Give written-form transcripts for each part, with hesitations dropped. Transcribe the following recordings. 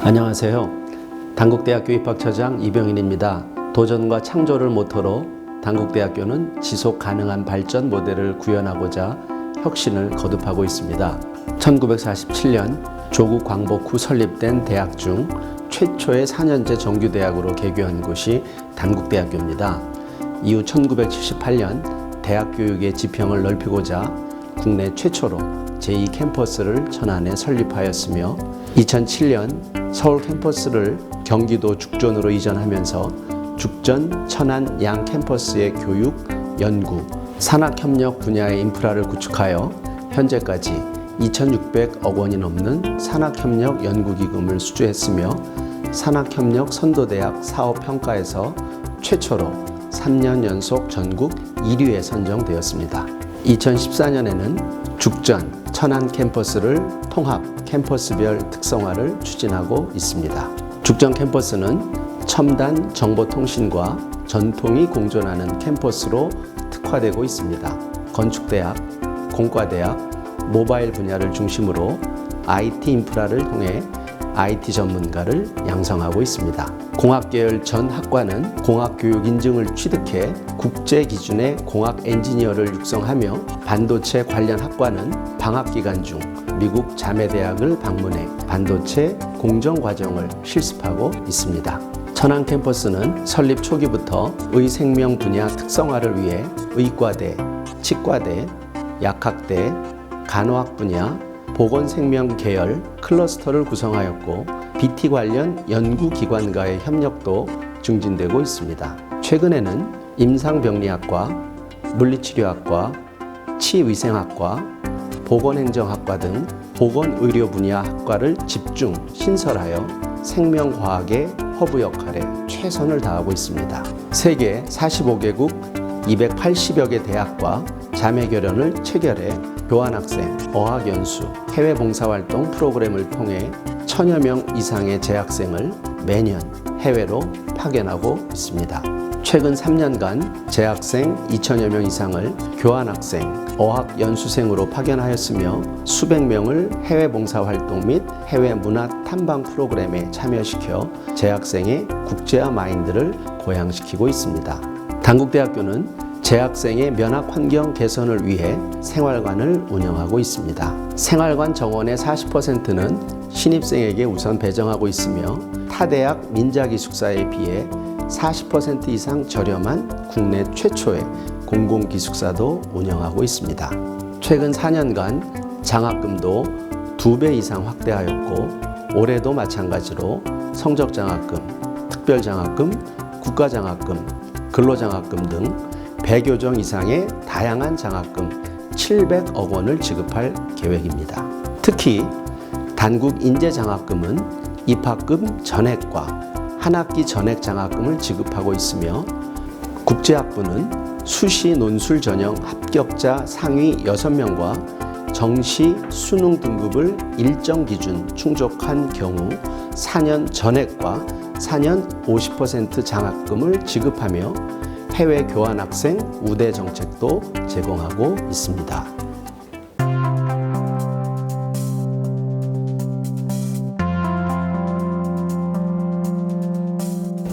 안녕하세요. 단국대학교 입학처장 이병인입니다. 도전과 창조를 모토로 단국대학교는 지속 가능한 발전 모델을 구현하고자 혁신을 거듭하고 있습니다. 1947년 조국 광복 후 설립된 대학 중 최초의 4년제 정규대학으로 개교한 곳이 단국대학교입니다. 이후 1978년 대학 교육의 지평을 넓히고자 국내 최초로 제2캠퍼스를 천안에 설립하였으며 2007년 서울 캠퍼스를 경기도 죽전으로 이전하면서 죽전, 천안 양 캠퍼스의 교육, 연구, 산학협력 분야의 인프라를 구축하여 현재까지 2,600억 원이 넘는 산학협력 연구기금을 수주했으며 산학협력 선도대학 사업평가에서 최초로 3년 연속 전국 1위에 선정되었습니다. 2014년에는 죽전, 천안 캠퍼스를 통합 캠퍼스별 특성화를 추진하고 있습니다. 죽전 캠퍼스는 첨단 정보통신과 전통이 공존하는 캠퍼스로 특화되고 있습니다. 건축대학, 공과대학, 모바일 분야를 중심으로 IT 인프라를 통해 IT 전문가를 양성하고 있습니다. 공학계열 전 학과는 공학교육 인증을 취득해 국제 기준의 공학 엔지니어를 육성하며 반도체 관련 학과는 방학기간 중 미국 자매대학을 방문해 반도체 공정 과정을 실습하고 있습니다. 천안 캠퍼스는 설립 초기부터 의생명 분야 특성화를 위해 의과대, 치과대, 약학대, 간호학 분야, 보건생명 계열 클러스터를 구성하였고 BT 관련 연구기관과의 협력도 증진되고 있습니다. 최근에는 임상병리학과, 물리치료학과, 치위생학과, 보건행정학과 등 보건의료 분야 학과를 집중 신설하여 생명과학의 허브 역할에 최선을 다하고 있습니다. 세계 45개국 280여 개 대학과 자매결연을 체결해 교환학생, 어학연수, 해외 봉사활동 프로그램을 통해 1,000여 명 이상의 재학생을 매년 해외로 파견하고 있습니다. 최근 3년간 재학생 2,000여 명 이상을 교환학생, 어학연수생으로 파견하였으며 수백 명을 해외 봉사활동 및 해외 문화 탐방 프로그램에 참여시켜 재학생의 국제화 마인드를 고양시키고 있습니다. 단국대학교는 재학생의 면학 환경 개선을 위해 생활관을 운영하고 있습니다. 생활관 정원의 40%는 신입생에게 우선 배정하고 있으며 타 대학 민자기숙사에 비해 40% 이상 저렴한 국내 최초의 공공기숙사도 운영하고 있습니다. 최근 4년간 장학금도 2배 이상 확대하였고 올해도 마찬가지로 성적장학금, 특별장학금, 국가장학금, 근로장학금 등 100여 종 이상의 다양한 장학금 700억 원을 지급할 계획입니다. 특히 단국 인재장학금은 입학금 전액과 한 학기 전액 장학금을 지급하고 있으며 국제학부는 수시 논술 전형 합격자 상위 6명과 정시 수능 등급을 일정 기준 충족한 경우 4년 전액과 4년 50% 장학금을 지급하며 해외 교환학생 우대 정책도 제공하고 있습니다.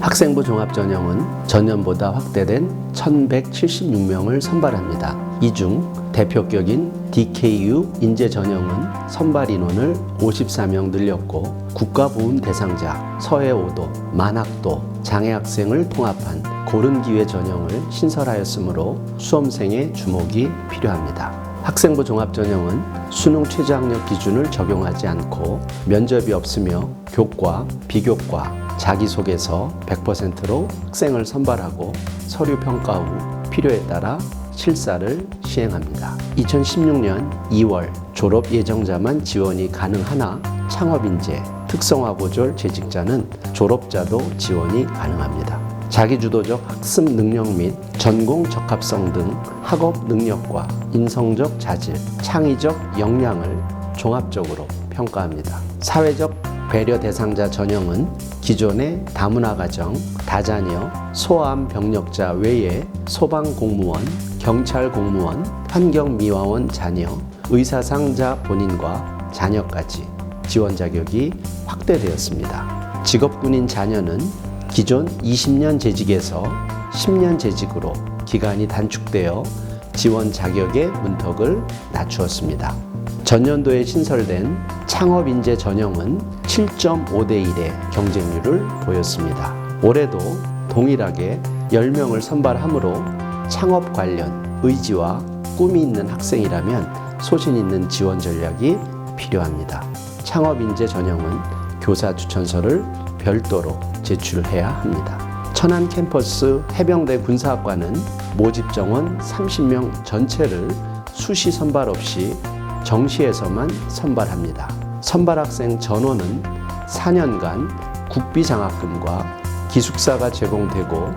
학생부 종합전형은 전년보다 확대된 1,176명을 선발합니다. 이 중 대표격인 DKU 인재전형은 선발 인원을 54명 늘렸고 국가보훈 대상자, 서해오도, 만학도, 장애학생을 통합한 고른기회 전형을 신설하였으므로 수험생의 주목이 필요합니다. 학생부 종합전형은 수능 최저학력 기준을 적용하지 않고 면접이 없으며 교과, 비교과, 자기소개서 100%로 학생을 선발하고 서류 평가 후 필요에 따라 실사를 시행합니다. 2016년 2월 졸업 예정자만 지원이 가능하나 창업인재, 특성화고졸 재직자는 졸업자도 지원이 가능합니다. 자기주도적 학습 능력 및 전공 적합성 등 학업 능력과 인성적 자질, 창의적 역량을 종합적으로 평가합니다. 사회적 배려 대상자 전형은 기존의 다문화 가정, 다자녀, 소아암 병력자 외에 소방공무원, 경찰 공무원, 환경미화원 자녀, 의사상자 본인과 자녀까지 지원 자격이 확대되었습니다. 직업군인 자녀는 기존 20년 재직에서 10년 재직으로 기간이 단축되어 지원 자격의 문턱을 낮추었습니다. 전년도에 신설된 창업인재 전형은 7.5대 1의 경쟁률을 보였습니다. 올해도 동일하게 10명을 선발하므로 창업 관련 의지와 꿈이 있는 학생이라면 소신 있는 지원 전략이 필요합니다. 창업인재 전형은 교사 추천서를 별도로 제출해야 합니다. 천안 캠퍼스 해병대 군사학과는 모집 정원 30명 전체를 수시 선발 없이 정시에서만 선발합니다. 선발 학생 전원은 4년간 국비 장학금과 기숙사가 제공되고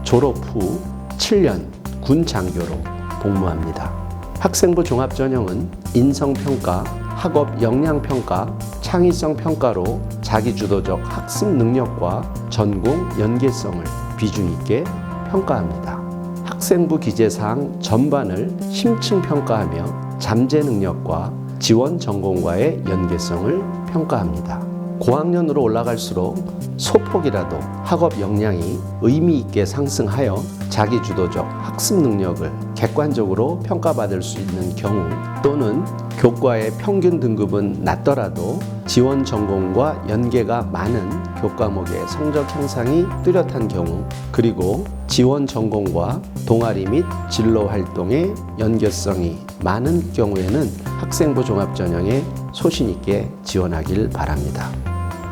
졸업 후 7년 군 장교로 복무합니다. 학생부 종합 전형은 인성평가, 학업 역량평가, 창의성 평가로 자기주도적 학습 능력과 전공 연계성을 비중 있게 평가합니다. 학생부 기재사항 전반을 심층 평가하며 잠재 능력과 지원 전공과의 연계성을 평가합니다. 고학년으로 올라갈수록 소폭이라도 학업 역량이 의미 있게 상승하여 자기주도적 학습 능력을 객관적으로 평가받을 수 있는 경우, 또는 교과의 평균 등급은 낮더라도 지원 전공과 연계가 많은 교과목의 성적 향상이 뚜렷한 경우, 그리고 지원 전공과 동아리 및 진로 활동의 연계성이 많은 경우에는 학생부 종합 전형에 소신 있게 지원하길 바랍니다.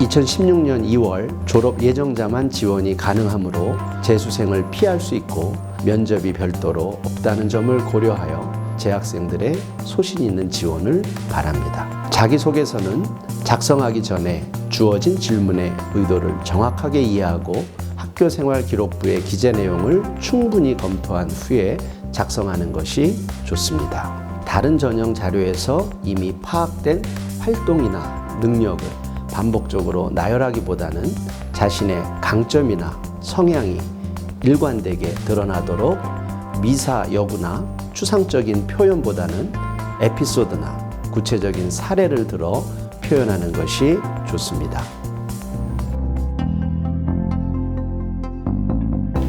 2016년 2월 졸업 예정자만 지원이 가능하므로 재수생을 피할 수 있고 면접이 별도로 없다는 점을 고려하여 재학생들의 소신 있는 지원을 바랍니다. 자기소개서는 작성하기 전에 주어진 질문의 의도를 정확하게 이해하고 학교생활 기록부의 기재 내용을 충분히 검토한 후에 작성하는 것이 좋습니다. 다른 전형 자료에서 이미 파악된 활동이나 능력을 반복적으로 나열하기보다는 자신의 강점이나 성향이 일관되게 드러나도록 미사 여구나 추상적인 표현보다는 에피소드나 구체적인 사례를 들어 표현하는 것이 좋습니다.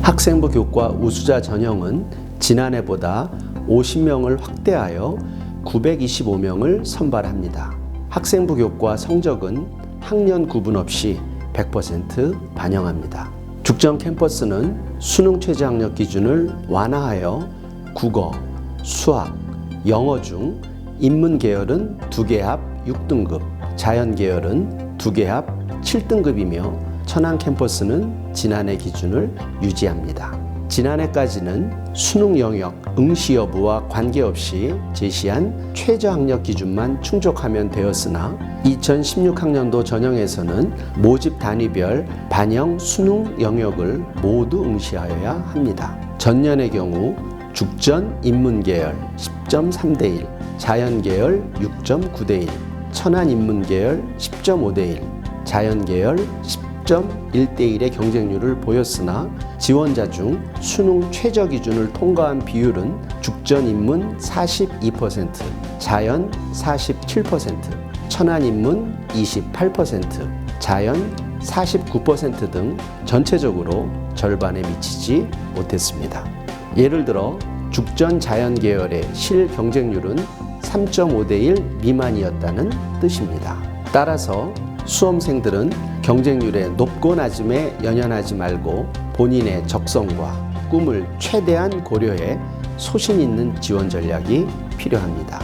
학생부 교과 우수자 전형은 지난해보다 50명을 확대하여 925명을 선발합니다. 학생부 교과 성적은 학년 구분 없이 100% 반영합니다. 죽전 캠퍼스는 수능 최저학력 기준을 완화하여 국어, 수학, 영어 중 인문 계열은 2개 합 6등급, 자연 계열은 2개 합 7등급이며 천안 캠퍼스는 지난해 기준을 유지합니다. 지난해까지는 수능 영역 응시 여부와 관계없이 제시한 최저학력 기준만 충족하면 되었으나 2016학년도 전형에서는 모집 단위별 반영 수능 영역을 모두 응시하여야 합니다. 전년의 경우 죽전 인문계열 10.3대1, 자연계열 6.9대1, 천안인문계열 10.5대1, 자연계열 10.1대1의 경쟁률을 보였으나 지원자 중 수능 최저 기준을 통과한 비율은 죽전인문 42%, 자연 47%, 천안인문 28%, 자연 49% 등 전체적으로 절반에 미치지 못했습니다. 예를 들어 죽전 자연 계열의 실 경쟁률은 3.5대1 미만이었다는 뜻입니다. 따라서 수험생들은 경쟁률의 높고 낮음에 연연하지 말고 본인의 적성과 꿈을 최대한 고려해 소신 있는 지원 전략이 필요합니다.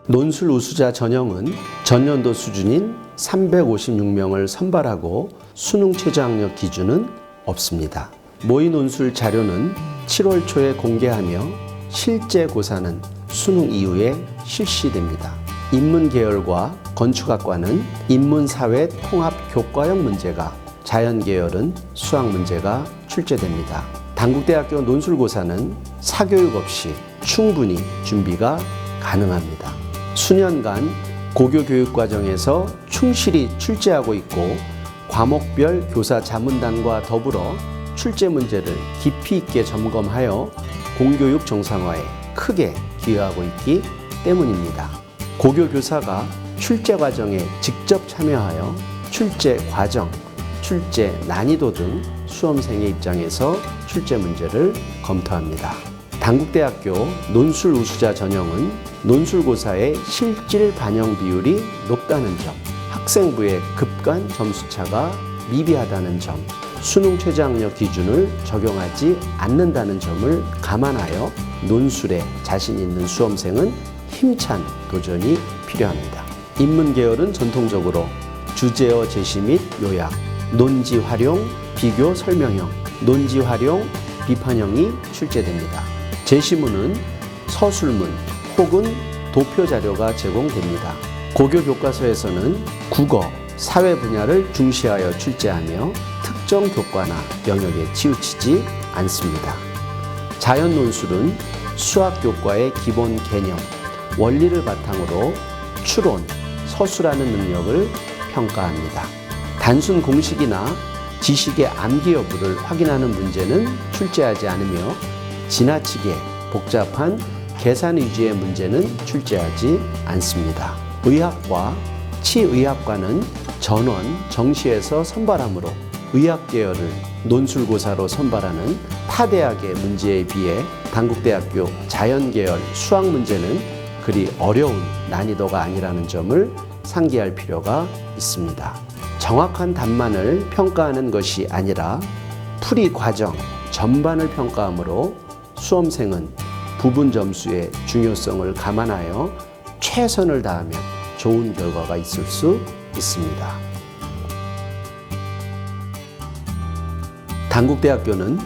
논술 우수자 전형은 전년도 수준인 356명을 선발하고 수능 최저학력 기준은 없습니다. 모의 논술 자료는 7월 초에 공개하며 실제 고사는 수능 이후에 실시됩니다. 인문계열과 건축학과는 인문사회 통합 교과형 문제가, 자연계열은 수학 문제가 출제됩니다. 단국대학교 논술고사는 사교육 없이 충분히 준비가 가능합니다. 수년간 고교 교육과정에서 충실히 출제하고 있고 과목별 교사 자문단과 더불어 출제 문제를 깊이 있게 점검하여 공교육 정상화에 크게 기여하고 있기 때문입니다. 고교 교사가 출제 과정에 직접 참여하여 출제 과정, 출제 난이도 등 수험생의 입장에서 출제 문제를 검토합니다. 단국대학교 논술 우수자 전형은 논술고사의 실질 반영 비율이 높다는 점, 학생부의 급간 점수차가 미비하다는 점, 수능 최저학력 기준을 적용하지 않는다는 점을 감안하여 논술에 자신 있는 수험생은 힘찬 도전이 필요합니다. 인문계열은 전통적으로 주제어 제시 및 요약, 논지 활용, 비교 설명형, 논지 활용, 비판형이 출제됩니다. 제시문은 서술문 혹은 도표 자료가 제공됩니다. 고교 교과서에서는 국어, 사회 분야를 중시하여 출제하며 특정 교과나 영역에 치우치지 않습니다. 자연 논술은 수학 교과의 기본 개념, 원리를 바탕으로 추론, 서술하는 능력을 평가합니다. 단순 공식이나 지식의 암기 여부를 확인하는 문제는 출제하지 않으며 지나치게 복잡한 계산 위주의 문제는 출제하지 않습니다. 의학과 치의학과는 전원, 정시에서 선발하므로 의학 계열을 논술고사로 선발하는 타 대학의 문제에 비해 단국대학교 자연계열 수학 문제는 그리 어려운 난이도가 아니라는 점을 상기할 필요가 있습니다. 정확한 답만을 평가하는 것이 아니라 풀이 과정 전반을 평가하므로 수험생은 부분 점수의 중요성을 감안하여 최선을 다하면 좋은 결과가 있을 수 있습니다. 단국대학교는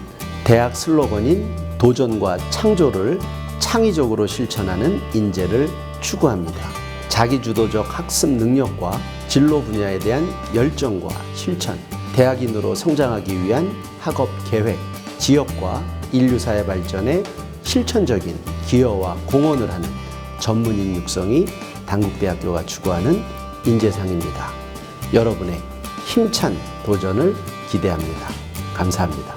대학 슬로건인 도전과 창조를 창의적으로 실천하는 인재를 추구합니다. 자기주도적 학습 능력과 진로 분야에 대한 열정과 실천, 대학인으로 성장하기 위한 학업 계획, 지역과 인류사회 발전에 실천적인 기여와 공헌을 하는 전문인 육성이 단국대학교가 추구하는 인재상입니다. 여러분의 힘찬 도전을 기대합니다. 감사합니다.